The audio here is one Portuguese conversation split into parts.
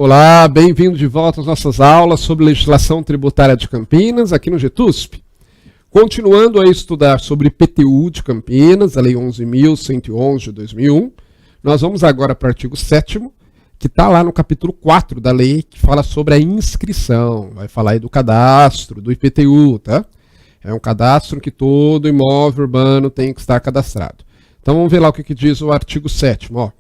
Olá, bem-vindo de volta às nossas aulas sobre legislação tributária de Campinas, aqui no GTUSP. Continuando a estudar sobre IPTU de Campinas, a Lei 11.111 de 2001, nós vamos agora para o artigo 7º, que está lá no capítulo 4 da lei, que fala sobre a inscrição. Vai falar aí do cadastro, do IPTU, tá? É um cadastro que todo imóvel urbano tem que estar cadastrado. Então vamos ver lá o que diz o artigo 7º, ó.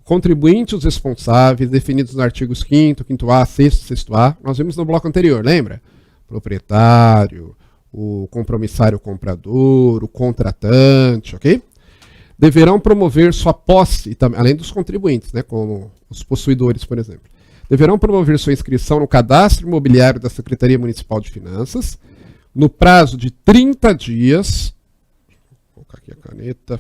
Contribuintes os responsáveis, definidos nos artigos 5º, 5º-A, 6º, 6º-A, nós vimos no bloco anterior, lembra? Proprietário, o compromissário comprador, o contratante, ok? Deverão promover sua posse, além dos contribuintes, né, como os possuidores, por exemplo. Deverão promover sua inscrição no cadastro imobiliário da Secretaria Municipal de Finanças, no prazo de 30 dias, vou colocar aqui a caneta,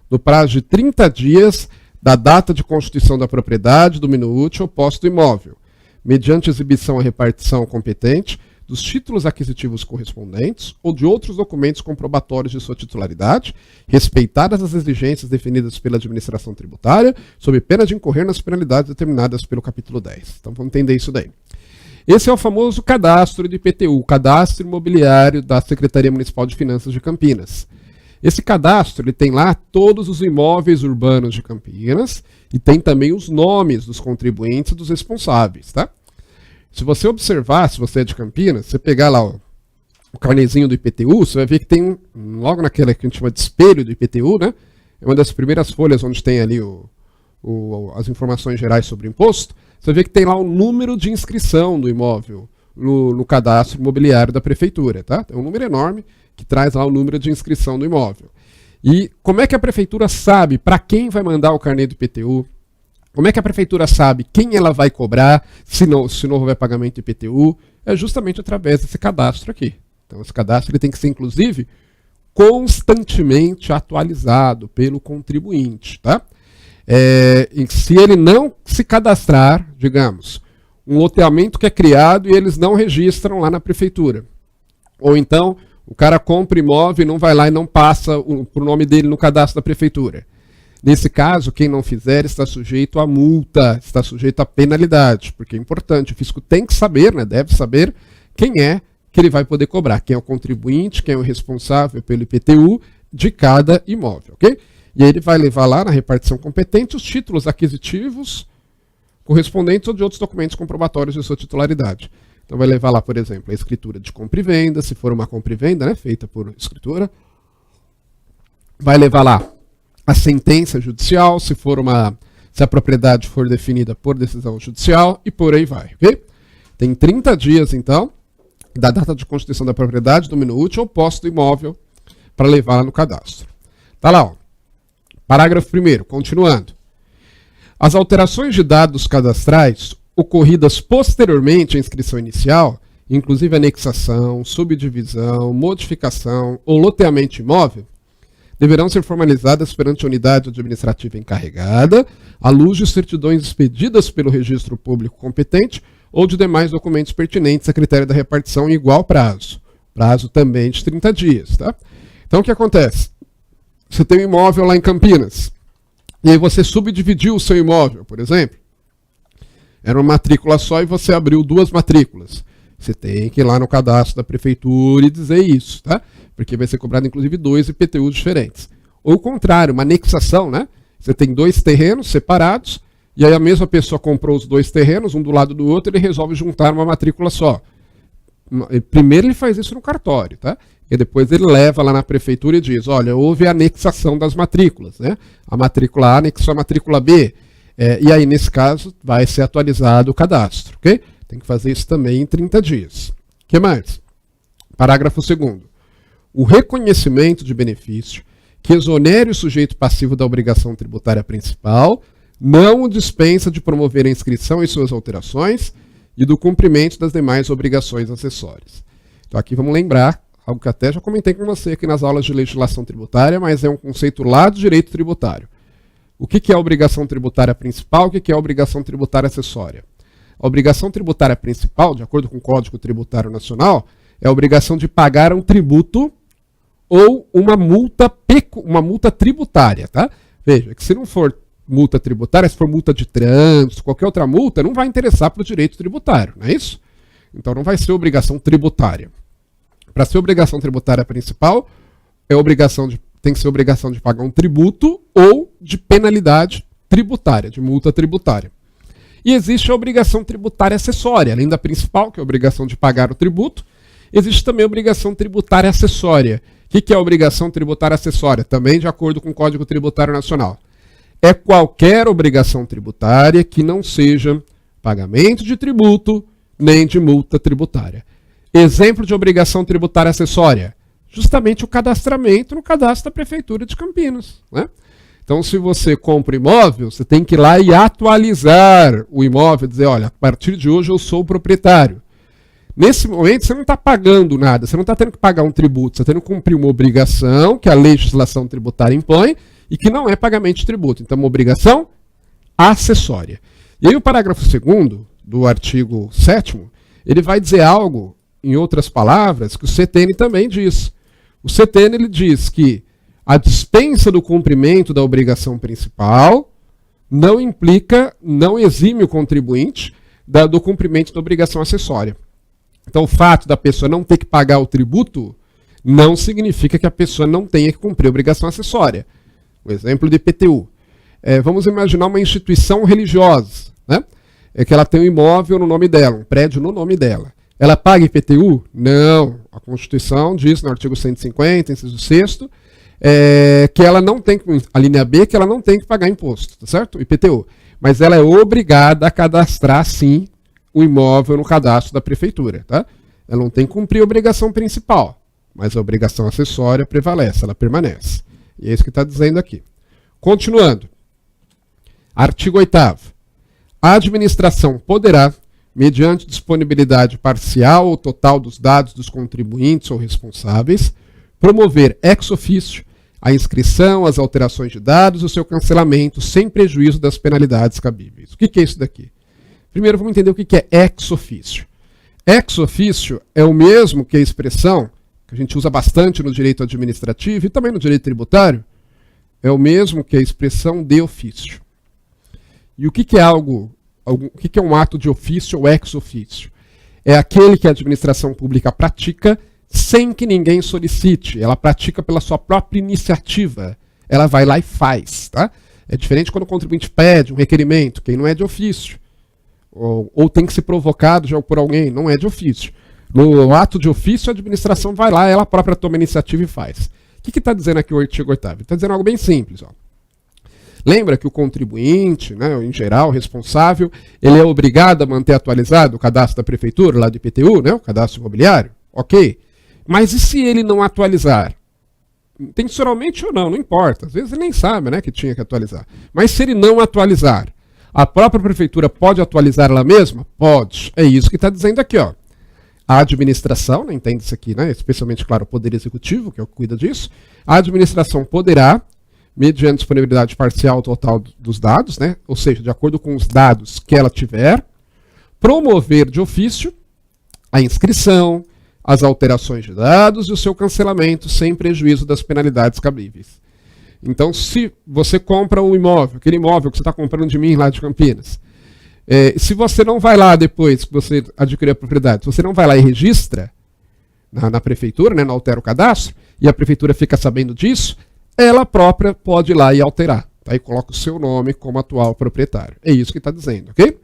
no prazo de 30 dias da data de constituição da propriedade, domínio útil ou posse do imóvel, mediante exibição à repartição competente dos títulos aquisitivos correspondentes ou de outros documentos comprobatórios de sua titularidade, respeitadas as exigências definidas pela administração tributária, sob pena de incorrer nas penalidades determinadas pelo capítulo 10. Então vamos entender isso daí. Esse é o famoso cadastro do IPTU, o Cadastro Imobiliário da Secretaria Municipal de Finanças de Campinas. Esse cadastro ele tem lá todos os imóveis urbanos de Campinas e tem também os nomes dos contribuintes e dos responsáveis, tá? Se você observar, se você é de Campinas, você pegar lá o carnezinho do IPTU, você vai ver que tem logo naquela que a gente chama de espelho do IPTU, né? É uma das primeiras folhas onde tem ali as informações gerais sobre o imposto. Você vai ver que tem lá o número de inscrição do imóvel no cadastro imobiliário da prefeitura, tá? É um número enorme que traz lá o número de inscrição do imóvel. E como é que a prefeitura sabe para quem vai mandar o carnê do IPTU? Como é que a prefeitura sabe quem ela vai cobrar se não houver pagamento do IPTU? É justamente através desse cadastro aqui. Então esse cadastro ele tem que ser, inclusive, constantemente atualizado pelo contribuinte, tá? Se ele não se cadastrar, digamos, um loteamento que é criado e eles não registram lá na prefeitura, ou então o cara compra imóvel e não vai lá e não passa o nome dele no cadastro da prefeitura. Nesse caso, quem não fizer está sujeito a multa, está sujeito a penalidade, porque é importante, o fisco tem que saber, né, deve saber quem é que ele vai poder cobrar, quem é o contribuinte, quem é o responsável pelo IPTU de cada imóvel, ok? E aí ele vai levar lá na repartição competente os títulos aquisitivos correspondentes ou de outros documentos comprobatórios de sua titularidade. Então vai levar lá, por exemplo, a escritura de compra e venda, se for uma compra e venda, né, feita por escritura. Vai levar lá a sentença judicial, se a propriedade for definida por decisão judicial, e por aí vai, ok? Tem 30 dias, então, da data de constituição da propriedade, domínio útil ou posse do imóvel, para levar lá no cadastro. Tá lá, ó. Parágrafo 1º, continuando. As alterações de dados cadastrais ocorridas posteriormente à inscrição inicial, inclusive anexação, subdivisão, modificação ou loteamento de imóvel, deverão ser formalizadas perante a unidade administrativa encarregada, à luz de certidões expedidas pelo registro público competente ou de demais documentos pertinentes a critério da repartição em igual prazo. Prazo também de 30 dias, tá? Então o que acontece? Você tem um imóvel lá em Campinas, e aí você subdividiu o seu imóvel, por exemplo. Era uma matrícula só e você abriu 2 matrículas. Você tem que ir lá no cadastro da prefeitura e dizer isso, tá? Porque vai ser cobrado, inclusive, 2 IPTUs diferentes. Ou o contrário, uma anexação, né? Você tem 2 terrenos separados, e aí a mesma pessoa comprou os 2 terrenos, um do lado do outro, e ele resolve juntar uma matrícula só. Primeiro ele faz isso no cartório, tá? E depois ele leva lá na prefeitura e diz, olha, houve a anexação das matrículas, né? A matrícula A anexou a matrícula B. E aí, nesse caso, vai ser atualizado o cadastro, ok? Tem que fazer isso também em 30 dias. O que mais? Parágrafo 2º. O reconhecimento de benefício que exonere o sujeito passivo da obrigação tributária principal não o dispensa de promover a inscrição e suas alterações e do cumprimento das demais obrigações acessórias. Então aqui vamos lembrar, algo que até já comentei com você aqui nas aulas de legislação tributária, mas é um conceito lá do direito tributário. O que é a obrigação tributária principal? O que é a obrigação tributária acessória? A obrigação tributária principal, de acordo com o Código Tributário Nacional, é a obrigação de pagar um tributo ou uma multa tributária, tá? Veja, que se não for multa tributária, se for multa de trânsito, qualquer outra multa, não vai interessar para o direito tributário, não é isso? Então não vai ser obrigação tributária. Para ser obrigação tributária principal, tem que ser obrigação de pagar um tributo ou de penalidade tributária, de multa tributária. E existe a obrigação tributária acessória, além da principal, que é a obrigação de pagar o tributo, existe também a obrigação tributária acessória. O que é a obrigação tributária acessória? Também de acordo com o Código Tributário Nacional. É qualquer obrigação tributária que não seja pagamento de tributo nem de multa tributária. Exemplo de obrigação tributária acessória, justamente o cadastramento no cadastro da Prefeitura de Campinas, né? Então, se você compra imóvel, você tem que ir lá e atualizar o imóvel, dizer, olha, a partir de hoje eu sou o proprietário. Nesse momento, você não está pagando nada, você não está tendo que pagar um tributo, você está tendo que cumprir uma obrigação que a legislação tributária impõe e que não é pagamento de tributo. Então, uma obrigação acessória. E aí o parágrafo 2º do artigo 7º, ele vai dizer algo, em outras palavras, que o CTN também diz. O CTN ele diz que a dispensa do cumprimento da obrigação principal não implica, não exime o contribuinte do cumprimento da obrigação acessória. Então, o fato da pessoa não ter que pagar o tributo não significa que a pessoa não tenha que cumprir a obrigação acessória. O exemplo de IPTU. Vamos imaginar uma instituição religiosa, né? É que ela tem um imóvel no nome dela, um prédio no nome dela. Ela paga IPTU? Não. A Constituição diz no artigo 150, inciso 6º, que ela não tem, a linha B, que ela não tem que pagar imposto, tá certo? IPTU. Mas ela é obrigada a cadastrar, sim, o imóvel no cadastro da prefeitura, tá? Ela não tem que cumprir a obrigação principal, mas a obrigação acessória prevalece, ela permanece. E é isso que está dizendo aqui. Continuando. Artigo 8º. A administração poderá, mediante disponibilidade parcial ou total dos dados dos contribuintes ou responsáveis, promover ex officio a inscrição, as alterações de dados e o seu cancelamento sem prejuízo das penalidades cabíveis. O que é isso daqui? Primeiro vamos entender o que é ex officio. Ex officio é o mesmo que a expressão que a gente usa bastante no direito administrativo e também no direito tributário, é o mesmo que a expressão de ofício. E o que é o que é um ato de ofício ou ex officio? É aquele que a administração pública pratica sem que ninguém solicite. Ela pratica pela sua própria iniciativa. Ela vai lá e faz. Tá? É diferente quando o contribuinte pede um requerimento, que não é de ofício. Ou tem que ser provocado já por alguém, não é de ofício. No ato de ofício, a administração vai lá, ela própria toma iniciativa e faz. O que está dizendo aqui o artigo 8º? Está dizendo algo bem simples. Ó. Lembra que o contribuinte, né, em geral, o responsável, ele é obrigado a manter atualizado o cadastro da prefeitura, lá do IPTU, né, o cadastro imobiliário? Ok. Mas e se ele não atualizar? Intencionalmente ou não, não importa. Às vezes ele nem sabe, né, que tinha que atualizar. Mas se ele não atualizar, a própria prefeitura pode atualizar ela mesma? Pode. É isso que está dizendo aqui. Ó. A administração, né, entende isso aqui, né, especialmente, claro, o Poder Executivo, que é o que cuida disso, a administração poderá, mediante disponibilidade parcial ou total dos dados, né, ou seja, de acordo com os dados que ela tiver, promover de ofício a inscrição, as alterações de dados e o seu cancelamento sem prejuízo das penalidades cabíveis. Então, se você compra um imóvel, aquele imóvel que você está comprando de mim lá de Campinas, se você não vai lá depois que você adquirir a propriedade, se você não vai lá e registra na prefeitura, né, não altera o cadastro, e a prefeitura fica sabendo disso, ela própria pode ir lá e alterar. Tá? E coloca o seu nome como atual proprietário. É isso que está dizendo, ok?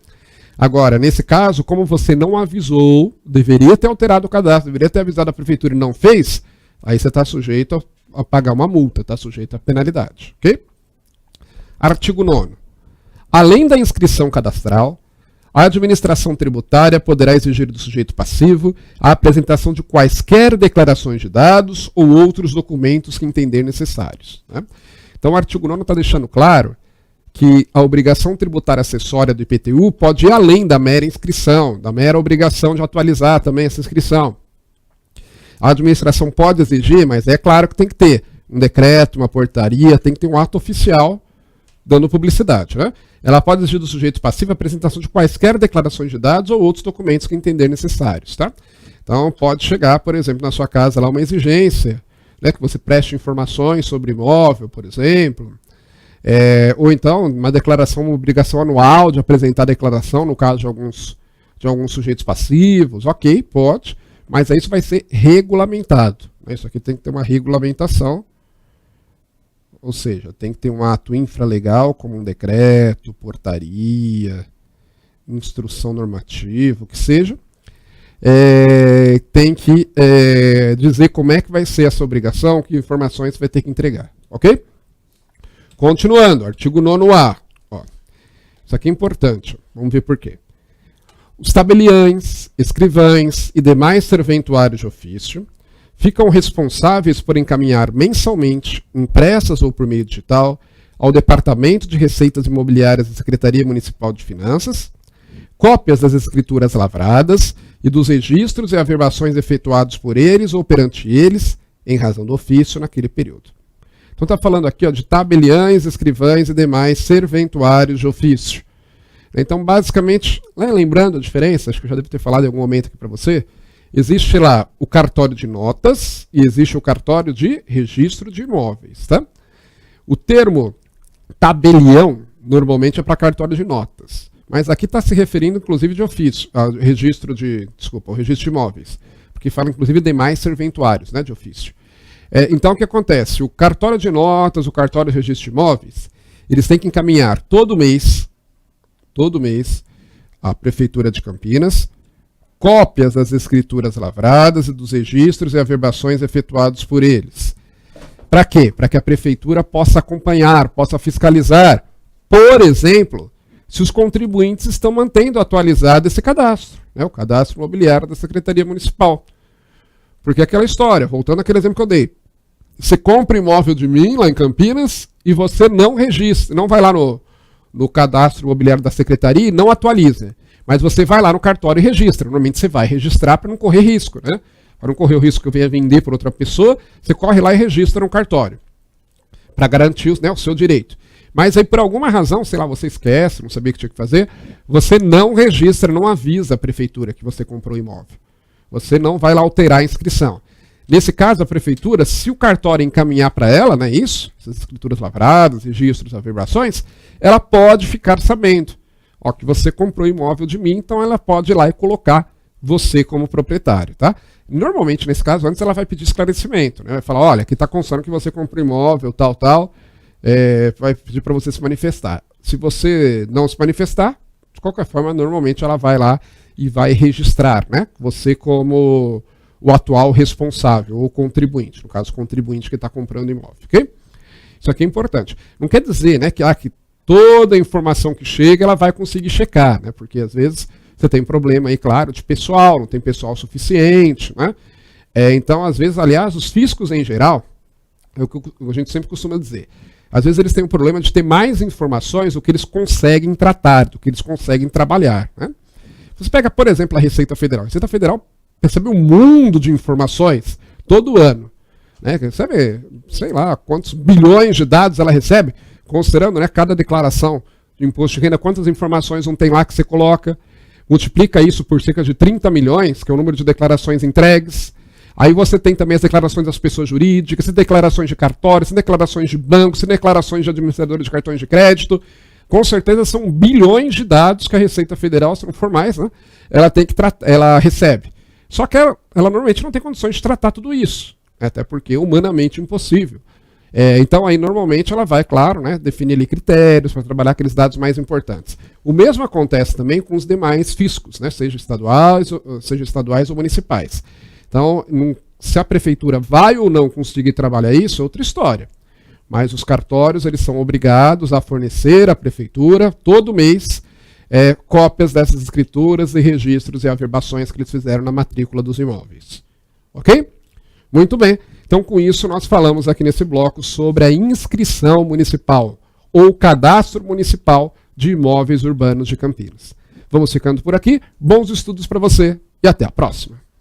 Agora, nesse caso, como você não avisou, deveria ter alterado o cadastro, deveria ter avisado a prefeitura e não fez, aí você está sujeito a pagar uma multa, está sujeito a penalidade, ok? Artigo 9º. Além da inscrição cadastral, a administração tributária poderá exigir do sujeito passivo a apresentação de quaisquer declarações de dados ou outros documentos que entender necessários. Né? Então, o artigo 9º está deixando claro que a obrigação tributária acessória do IPTU pode ir além da mera inscrição, da mera obrigação de atualizar também essa inscrição. A administração pode exigir, mas é claro que tem que ter um decreto, uma portaria, tem que ter um ato oficial dando publicidade. Né? Ela pode exigir do sujeito passivo a apresentação de quaisquer declarações de dados ou outros documentos que entender necessários. Tá? Então, pode chegar, por exemplo, na sua casa lá uma exigência, né, que você preste informações sobre imóvel, por exemplo, Ou então, uma declaração, uma obrigação anual de apresentar a declaração, no caso de alguns sujeitos passivos, ok, pode, mas aí isso vai ser regulamentado. Isso aqui tem que ter uma regulamentação, ou seja, tem que ter um ato infralegal, como um decreto, portaria, instrução normativa, o que seja. Tem que dizer como é que vai ser essa obrigação, que informações você vai ter que entregar, ok? Continuando, artigo 9º. Ó, isso aqui é importante, vamos ver por quê. Os tabeliães, escrivães e demais serventuários de ofício ficam responsáveis por encaminhar mensalmente, impressas ou por meio digital, ao Departamento de Receitas Imobiliárias da Secretaria Municipal de Finanças, cópias das escrituras lavradas e dos registros e averbações efetuados por eles ou perante eles, em razão do ofício, naquele período. Então está falando aqui de tabeliães, escrivães e demais serventuários de ofício. Então, basicamente, lembrando a diferença, acho que eu já devo ter falado em algum momento aqui para você, existe lá o cartório de notas e existe o cartório de registro de imóveis. Tá? O termo tabelião normalmente é para cartório de notas, mas aqui está se referindo inclusive de ofício, ao registro de imóveis, porque fala inclusive demais serventuários, né, de ofício. Então o que acontece? O cartório de notas, o cartório de registro de imóveis, eles têm que encaminhar todo mês, à Prefeitura de Campinas, cópias das escrituras lavradas e dos registros e averbações efetuados por eles. Para quê? Para que a Prefeitura possa acompanhar, possa fiscalizar, por exemplo, se os contribuintes estão mantendo atualizado esse cadastro, né, o cadastro imobiliário da Secretaria Municipal. Porque é aquela história, voltando àquele exemplo que eu dei, você compra imóvel de mim lá em Campinas e você não registra, não vai lá no cadastro imobiliário da Secretaria e não atualiza. Mas você vai lá no cartório e registra. Normalmente você vai registrar para não correr risco, né? Para não correr o risco que eu venha vender por outra pessoa, você corre lá e registra no cartório. Para garantir o seu direito. Mas aí por alguma razão, sei lá, você esquece, não sabia o que tinha que fazer, você não registra, não avisa a Prefeitura que você comprou o imóvel. Você não vai lá alterar a inscrição. Nesse caso, a Prefeitura, se o cartório encaminhar para ela, né, isso, essas escrituras lavradas, registros, averbações, ela pode ficar sabendo que você comprou imóvel de mim, então ela pode ir lá e colocar você como proprietário, tá? Normalmente, nesse caso, antes ela vai pedir esclarecimento, né? Vai falar, olha, aqui está constando que você comprou imóvel, tal, vai pedir para você se manifestar. Se você não se manifestar, de qualquer forma, normalmente ela vai lá e vai registrar, né, você como o atual responsável, ou contribuinte, no caso, o contribuinte que está comprando imóvel, ok? Isso aqui é importante. Não quer dizer, né, que toda a informação que chega, ela vai conseguir checar, né? Porque às vezes você tem problema aí, claro, de pessoal, não tem pessoal suficiente, né? Então, às vezes, aliás, os fiscos em geral, é o que a gente sempre costuma dizer, às vezes eles têm o problema de ter mais informações do que eles conseguem tratar, do que eles conseguem trabalhar, né? Você pega, por exemplo, a Receita Federal. A Receita Federal recebe um mundo de informações todo ano, né? Recebe, sei lá, quantos bilhões de dados ela recebe, considerando, né, cada declaração de imposto de renda, quantas informações não tem lá que você coloca, multiplica isso por cerca de 30 milhões, que é o número de declarações entregues. Aí você tem também as declarações das pessoas jurídicas, declarações de cartórios, declarações de bancos, declarações de administradores de cartões de crédito. Com certeza são bilhões de dados que a Receita Federal, são formais, né, ela recebe. Só que ela normalmente não tem condições de tratar tudo isso, até porque é humanamente impossível. Então aí normalmente ela vai, claro, né, definir ali critérios para trabalhar aqueles dados mais importantes. O mesmo acontece também com os demais fiscos, né, seja estaduais ou municipais. Então, se a Prefeitura vai ou não conseguir trabalhar isso, é outra história. Mas os cartórios, eles são obrigados a fornecer à Prefeitura, todo mês, cópias dessas escrituras e registros e averbações que eles fizeram na matrícula dos imóveis. Ok? Muito bem. Então, com isso, nós falamos aqui nesse bloco sobre a inscrição municipal, ou cadastro municipal de imóveis urbanos de Campinas. Vamos ficando por aqui. Bons estudos para você e até a próxima.